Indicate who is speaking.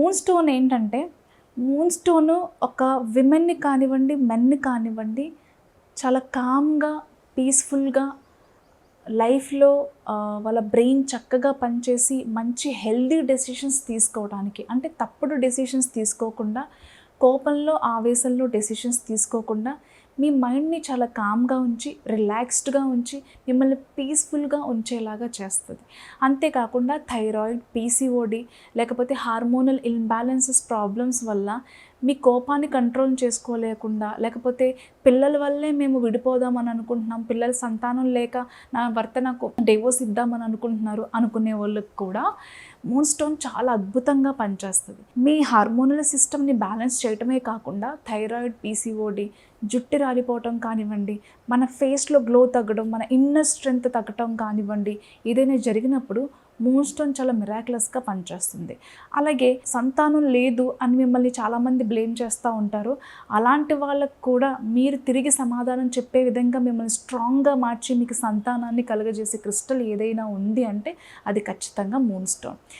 Speaker 1: Moon stone ఏంటంటే, moon stone ఒక విమెన్‌ని కానివ్వండి, మెన్‌ని కానివ్వండి, చాలా కామ్‌గా, పీస్‌ఫుల్‌గా లైఫ్‌లో వాళ్ళ బ్రెయిన్ చక్కగా పనిచేసి మంచి హెల్తీ డెసిషన్స్ తీసుకోవడానికి, అంటే తప్పుడు డెసిషన్స్ తీసుకోకుండా, కోపంలో, ఆవేశంలో డెసిషన్స్ తీసుకోకుండా, మీ మైండ్‌ని చాలా కామ్‌గా ఉంచి, రిలాక్స్డ్‌గా ఉంచి, మిమ్మల్ని పీస్‌ఫుల్‌గా ఉంచేలాగా చేస్తది. అంతేకాకుండా థైరాయిడ్, పీసీఓడీ లేకపోతే హార్మోనల్ ఇంబాలెన్సెస్ ప్రాబ్లమ్స్ వల్ల మీ కోపాన్ని కంట్రోల్ చేసుకోలేకుండా, లేకపోతే పిల్లల వల్లే మేము విడిపోదామని అనుకుంటున్నాం, పిల్లల సంతానం లేక నా భర్త నాకు డివోర్స్ ఇద్దామని అనుకుంటున్నారు అనుకునే వాళ్ళకి కూడా మూన్ స్టోన్ చాలా అద్భుతంగా పనిచేస్తుంది. మీ హార్మోనల్ సిస్టమ్‌ని బ్యాలెన్స్ చేయటమే కాకుండా థైరాయిడ్, పీసీఓడీ, జుట్టు రాలిపోవటం కానివ్వండి, మన ఫేస్‌లో గ్లో తగ్గడం, మన ఇన్నర్ స్ట్రెంగ్త్ తగ్గటం కానివ్వండి, ఏదైనా జరిగినప్పుడు మూన్ స్టోన్ చాలా మిరాక్యులస్‌గా పనిచేస్తుంది. అలాగే సంతానం లేదు అని మిమ్మల్ని చాలామంది బ్లేమ్ చేస్తూ ఉంటారు. అలాంటి వాళ్ళకి కూడా మీరు తిరిగి సమాధానం చెప్పే విధంగా మిమ్మల్ని స్ట్రాంగ్‌గా మార్చి మీకు సంతానాన్ని కలుగజేసే క్రిస్టల్ ఏదైనా ఉంది అంటే అది ఖచ్చితంగా మూన్ స్టోన్.